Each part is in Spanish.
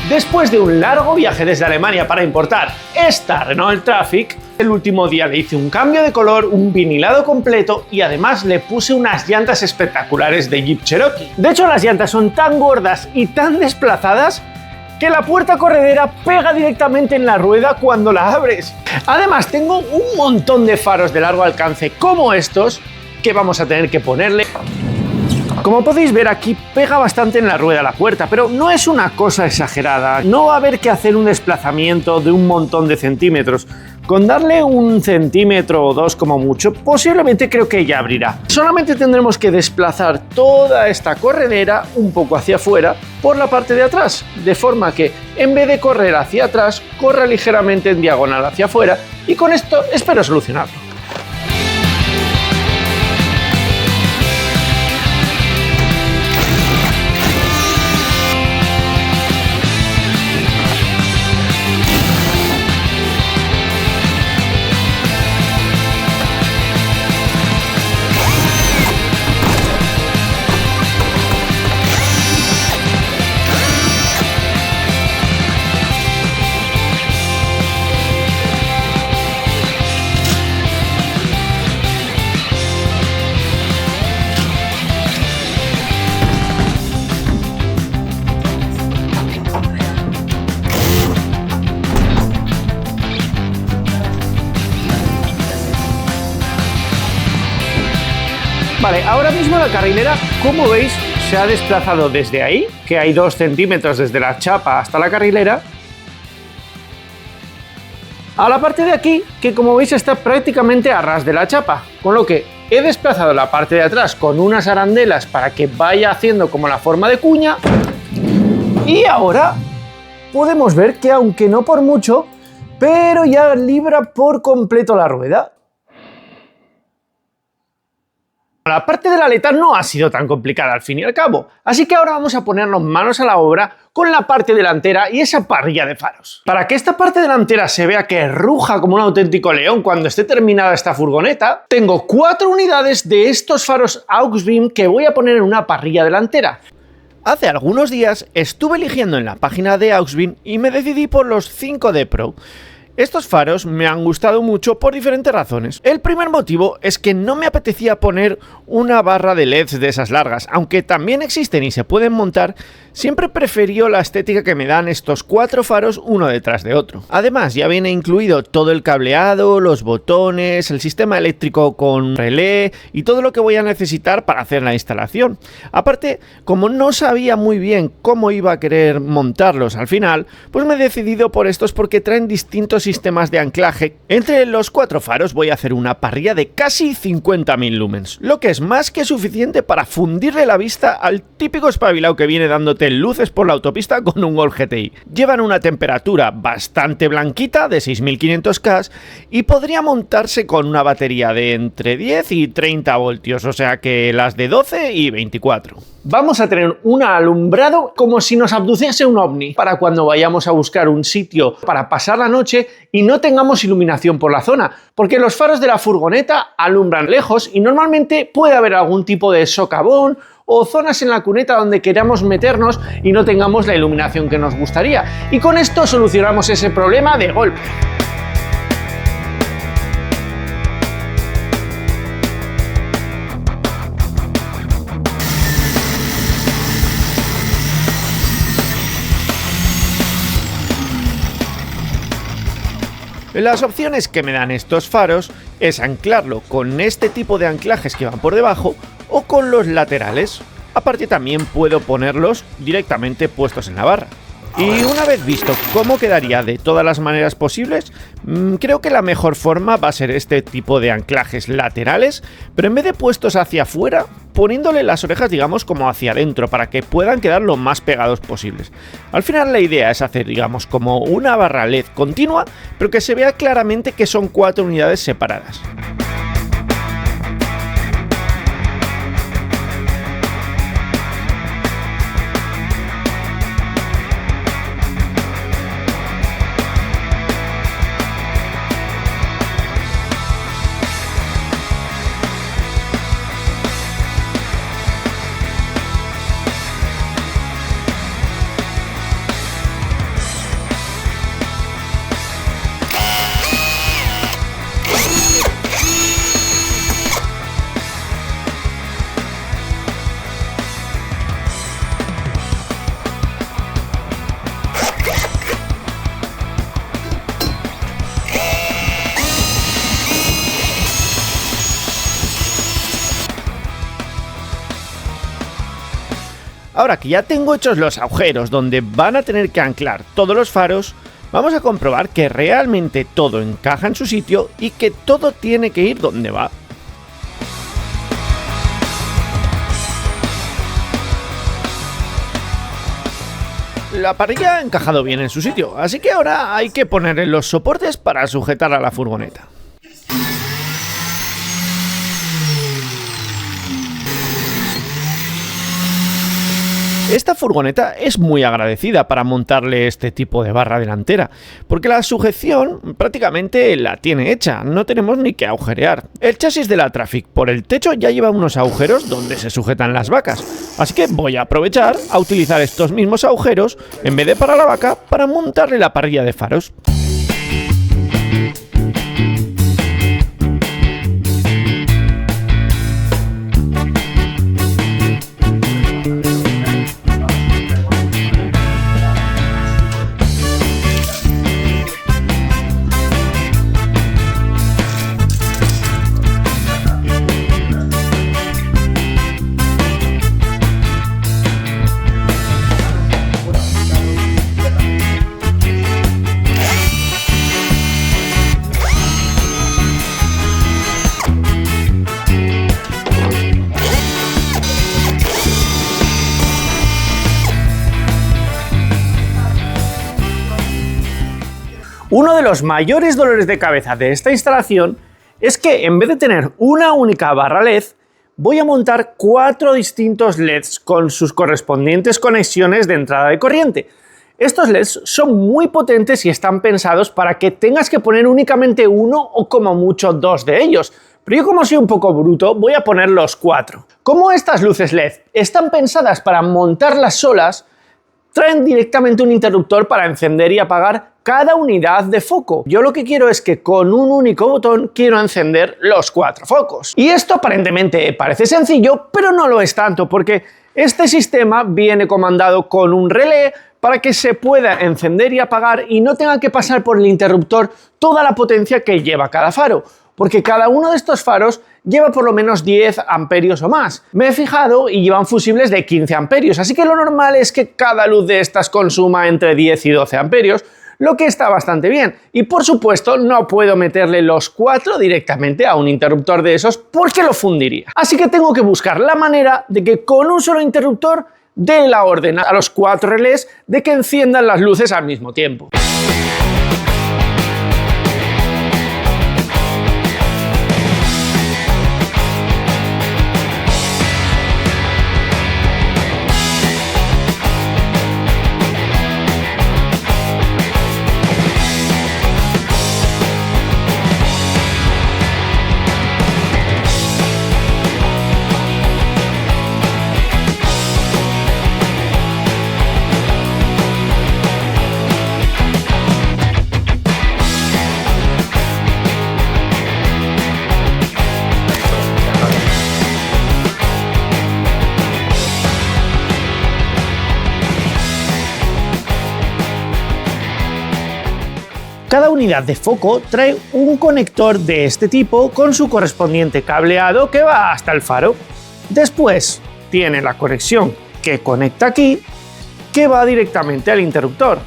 Después de un largo viaje desde Alemania para importar esta Renault Trafic, el último día le hice un cambio de color, un vinilado completo y además le puse unas llantas espectaculares de Jeep Cherokee. De hecho, las llantas son tan gordas y tan desplazadas que la puerta corredera pega directamente en la rueda cuando la abres. Además, tengo un montón de faros de largo alcance como estos que vamos a tener que ponerle. Como podéis ver, aquí pega bastante en la rueda la puerta, pero no es una cosa exagerada. No va a haber que hacer un desplazamiento de un montón de centímetros. Con darle 1 centímetro o 2 como mucho, posiblemente creo que ya abrirá. Solamente tendremos que desplazar toda esta corredera un poco hacia afuera por la parte de atrás, de forma que en vez de correr hacia atrás, corra ligeramente en diagonal hacia afuera, y con esto espero solucionarlo. Vale, ahora mismo la carrilera, como veis, se ha desplazado desde ahí, que hay 2 centímetros desde la chapa hasta la carrilera, a la parte de aquí, que como veis está prácticamente a ras de la chapa, con lo que he desplazado la parte de atrás con unas arandelas para que vaya haciendo como la forma de cuña, y ahora podemos ver que aunque no por mucho, pero ya libra por completo la rueda. La parte de la aleta no ha sido tan complicada al fin y al cabo, así que ahora vamos a ponernos manos a la obra con la parte delantera y esa parrilla de faros. Para que esta parte delantera se vea que ruja como un auténtico león cuando esté terminada esta furgoneta, tengo 4 unidades de estos faros Auxbeam que voy a poner en una parrilla delantera. Hace algunos días estuve eligiendo en la página de Auxbeam y me decidí por los 5D Pro. Estos faros me han gustado mucho por diferentes razones. El primer motivo es que no me apetecía poner una barra de LEDs de esas largas, aunque también existen y se pueden montar. Siempre prefirió la estética que me dan estos 4 faros uno detrás de otro. Además, ya viene incluido todo el cableado, los botones, el sistema eléctrico con relé y todo lo que voy a necesitar para hacer la instalación. Aparte, como no sabía muy bien cómo iba a querer montarlos al final, pues me he decidido por estos porque traen distintos sistemas de anclaje. Entre los 4 faros voy a hacer una parrilla de casi 50.000 lumens, lo que es más que suficiente para fundirle la vista al típico espabilado que viene dándote luces por la autopista con un Golf GTI. Llevan una temperatura bastante blanquita de 6500K y podría montarse con una batería de entre 10 y 30 voltios, o sea que las de 12 y 24. Vamos a tener un alumbrado como si nos abduciese un ovni para cuando vayamos a buscar un sitio para pasar la noche y no tengamos iluminación por la zona, porque los faros de la furgoneta alumbran lejos y normalmente puede haber algún tipo de socavón o zonas en la cuneta donde queramos meternos y no tengamos la iluminación que nos gustaría. Y con esto solucionamos ese problema de golpe. Las opciones que me dan estos faros es anclarlo con este tipo de anclajes que van por debajo o con los laterales. Aparte también puedo ponerlos directamente puestos en la barra. Y una vez visto cómo quedaría de todas las maneras posibles, creo que la mejor forma va a ser este tipo de anclajes laterales, pero en vez de puestos hacia afuera, poniéndole las orejas digamos como hacia adentro para que puedan quedar lo más pegados posibles. Al final la idea es hacer digamos como una barra LED continua, pero que se vea claramente que son 4 unidades separadas. Ahora que ya tengo hechos los agujeros donde van a tener que anclar todos los faros, vamos a comprobar que realmente todo encaja en su sitio y que todo tiene que ir donde va. La parrilla ha encajado bien en su sitio, así que ahora hay que ponerle los soportes para sujetar a la furgoneta. Esta furgoneta es muy agradecida para montarle este tipo de barra delantera, porque la sujeción prácticamente la tiene hecha, no tenemos ni que agujerear. El chasis de la Traffic por el techo ya lleva unos agujeros donde se sujetan las vacas, así que voy a aprovechar a utilizar estos mismos agujeros en vez de para la vaca para montarle la parrilla de faros. Uno de los mayores dolores de cabeza de esta instalación es que en vez de tener una única barra LED, voy a montar 4 distintos LEDs con sus correspondientes conexiones de entrada de corriente. Estos LEDs son muy potentes y están pensados para que tengas que poner únicamente uno o como mucho 2 de ellos. Pero yo, como soy un poco bruto, voy a poner los 4. Como estas luces LED están pensadas para montarlas solas, traen directamente un interruptor para encender y apagar cada unidad de foco. Yo lo que quiero es que con un único botón quiero encender los 4 focos. Y esto aparentemente parece sencillo, pero no lo es tanto, porque este sistema viene comandado con un relé para que se pueda encender y apagar y no tenga que pasar por el interruptor toda la potencia que lleva cada faro, porque cada uno de estos faros lleva por lo menos 10 amperios o más. Me he fijado y llevan fusibles de 15 amperios, así que lo normal es que cada luz de estas consuma entre 10 y 12 amperios, lo que está bastante bien. Y por supuesto no puedo meterle los 4 directamente a un interruptor de esos porque lo fundiría. Así que tengo que buscar la manera de que con un solo interruptor dé la orden a los 4 relés de que enciendan las luces al mismo tiempo. Cada unidad de foco trae un conector de este tipo con su correspondiente cableado que va hasta el faro. Después tiene la conexión que conecta aquí, que va directamente al interruptor.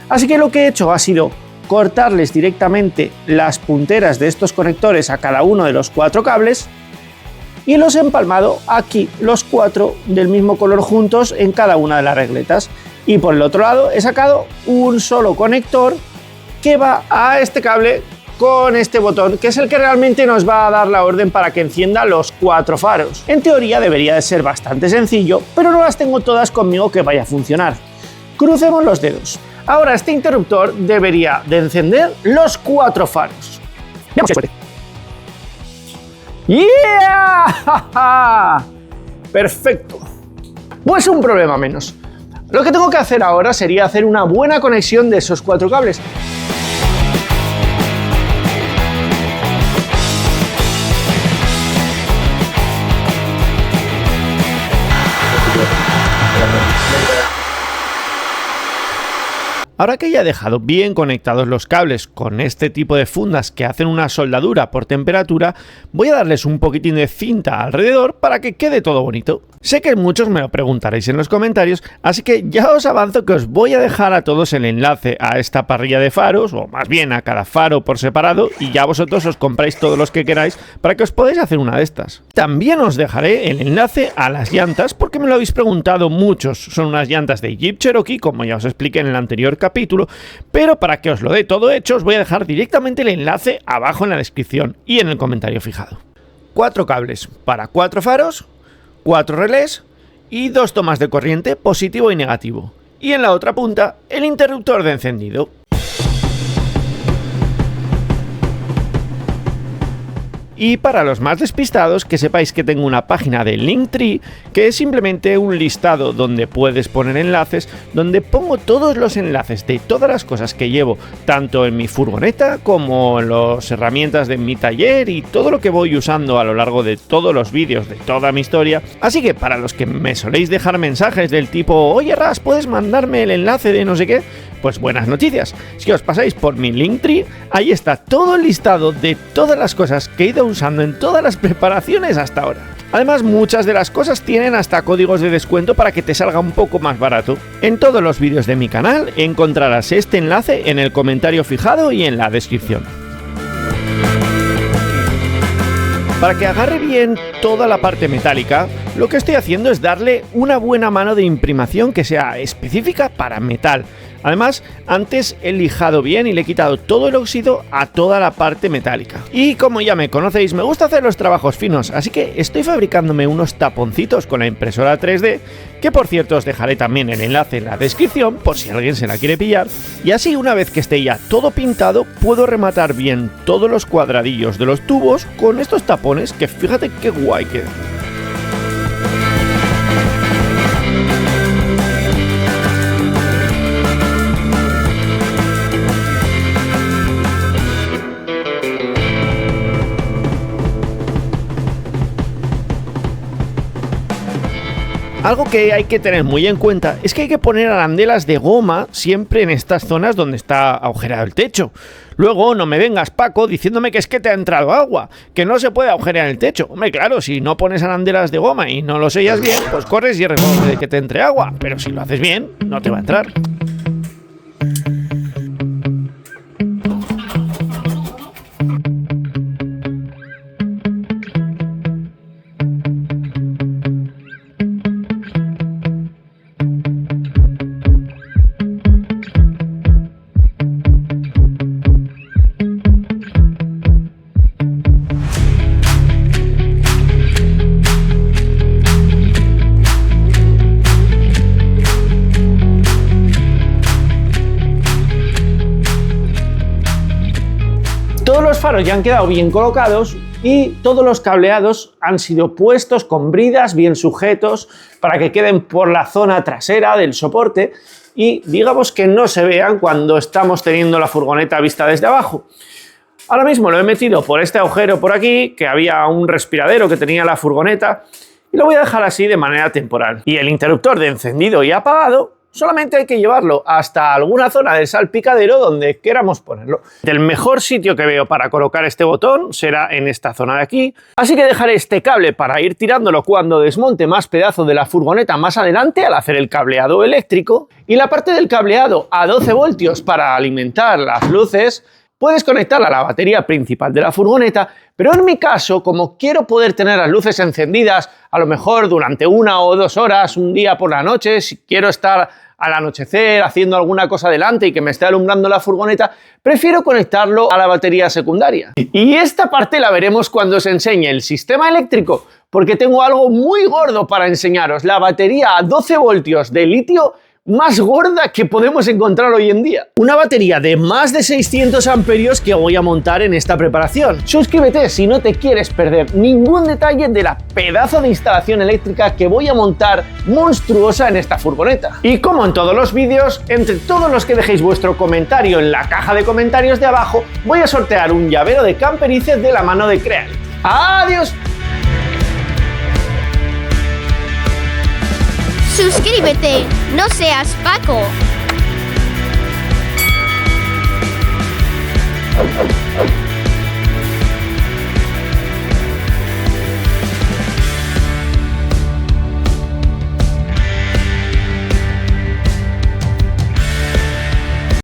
Así que lo que he hecho ha sido cortarles directamente las punteras de estos conectores a cada uno de los 4 cables y los he empalmado aquí, los 4 del mismo color juntos en cada una de las regletas. Y por el otro lado he sacado un solo conector que va a este cable con este botón, que es el que realmente nos va a dar la orden para que encienda los 4 faros. En teoría debería de ser bastante sencillo, pero no las tengo todas conmigo que vaya a funcionar. Crucemos los dedos. Ahora este interruptor debería de encender los 4 faros. ¡Veamos qué suerte! ¡Yeah! ¡Perfecto! Pues un problema menos. Lo que tengo que hacer ahora sería hacer una buena conexión de esos 4 cables. Ahora que ya he dejado bien conectados los cables con este tipo de fundas que hacen una soldadura por temperatura, voy a darles un poquitín de cinta alrededor para que quede todo bonito. Sé que muchos me lo preguntaréis en los comentarios, así que ya os avanzo que os voy a dejar a todos el enlace a esta parrilla de faros, o más bien a cada faro por separado, y ya vosotros os compráis todos los que queráis para que os podáis hacer una de estas. También os dejaré el enlace a las llantas, porque me lo habéis preguntado muchos. Son unas llantas de Jeep Cherokee, como ya os expliqué en el anterior capítulo, pero para que os lo dé todo hecho, os voy a dejar directamente el enlace abajo en la descripción y en el comentario fijado. 4 cables para 4 faros, 4 relés y 2 tomas de corriente positivo y negativo. Y en la otra punta, el interruptor de encendido. Y para los más despistados, que sepáis que tengo una página de Linktree, que es simplemente un listado donde puedes poner enlaces, donde pongo todos los enlaces de todas las cosas que llevo, tanto en mi furgoneta como en las herramientas de mi taller y todo lo que voy usando a lo largo de todos los vídeos de toda mi historia. Así que para los que me soléis dejar mensajes del tipo, oye Ras, ¿puedes mandarme el enlace de no sé qué? Pues buenas noticias, si os pasáis por mi Linktree, ahí está todo el listado de todas las cosas que he ido usando en todas las preparaciones hasta ahora. Además, muchas de las cosas tienen hasta códigos de descuento para que te salga un poco más barato. En todos los vídeos de mi canal encontrarás este enlace en el comentario fijado y en la descripción. Para que agarre bien toda la parte metálica, lo que estoy haciendo es darle una buena mano de imprimación que sea específica para metal. Además, antes he lijado bien y le he quitado todo el óxido a toda la parte metálica. Y como ya me conocéis, me gusta hacer los trabajos finos, así que estoy fabricándome unos taponcitos con la impresora 3D, que por cierto os dejaré también el enlace en la descripción por si alguien se la quiere pillar. Y así, una vez que esté ya todo pintado, puedo rematar bien todos los cuadradillos de los tubos con estos tapones, que fíjate qué guay queda. Algo que hay que tener muy en cuenta es que hay que poner arandelas de goma siempre en estas zonas donde está agujereado el techo. Luego no me vengas, Paco, diciéndome que es que te ha entrado agua, que no se puede agujerear el techo. Hombre, claro, si no pones arandelas de goma y no lo sellas bien, pues corres y riesgo de que te entre agua. Pero si lo haces bien, no te va a entrar. Todos los faros ya han quedado bien colocados y todos los cableados han sido puestos con bridas bien sujetos para que queden por la zona trasera del soporte y digamos que no se vean cuando estamos teniendo la furgoneta vista desde abajo. Ahora mismo lo he metido por este agujero por aquí, que había un respiradero que tenía la furgoneta, y lo voy a dejar así de manera temporal. Y el interruptor de encendido y apagado solamente hay que llevarlo hasta alguna zona del salpicadero donde queramos ponerlo. El mejor sitio que veo para colocar este botón será en esta zona de aquí, así que dejaré este cable para ir tirándolo cuando desmonte más pedazos de la furgoneta más adelante al hacer el cableado eléctrico, y la parte del cableado a 12 voltios para alimentar las luces puedes conectarla a la batería principal de la furgoneta, pero en mi caso, como quiero poder tener las luces encendidas a lo mejor durante 1 o 2 horas, un día por la noche, si quiero estar al anochecer haciendo alguna cosa delante y que me esté alumbrando la furgoneta, prefiero conectarlo a la batería secundaria. Y esta parte la veremos cuando os enseñe el sistema eléctrico, porque tengo algo muy gordo para enseñaros, la batería a 12 voltios de litio más gorda que podemos encontrar hoy en día. Una batería de más de 600 amperios que voy a montar en esta preparación. Suscríbete si no te quieres perder ningún detalle de la pedazo de instalación eléctrica que voy a montar monstruosa en esta furgoneta. Y como en todos los vídeos, entre todos los que dejéis vuestro comentario en la caja de comentarios de abajo, voy a sortear un llavero de Camperice de la mano de Creality. ¡Adiós! Suscríbete, no seas Paco.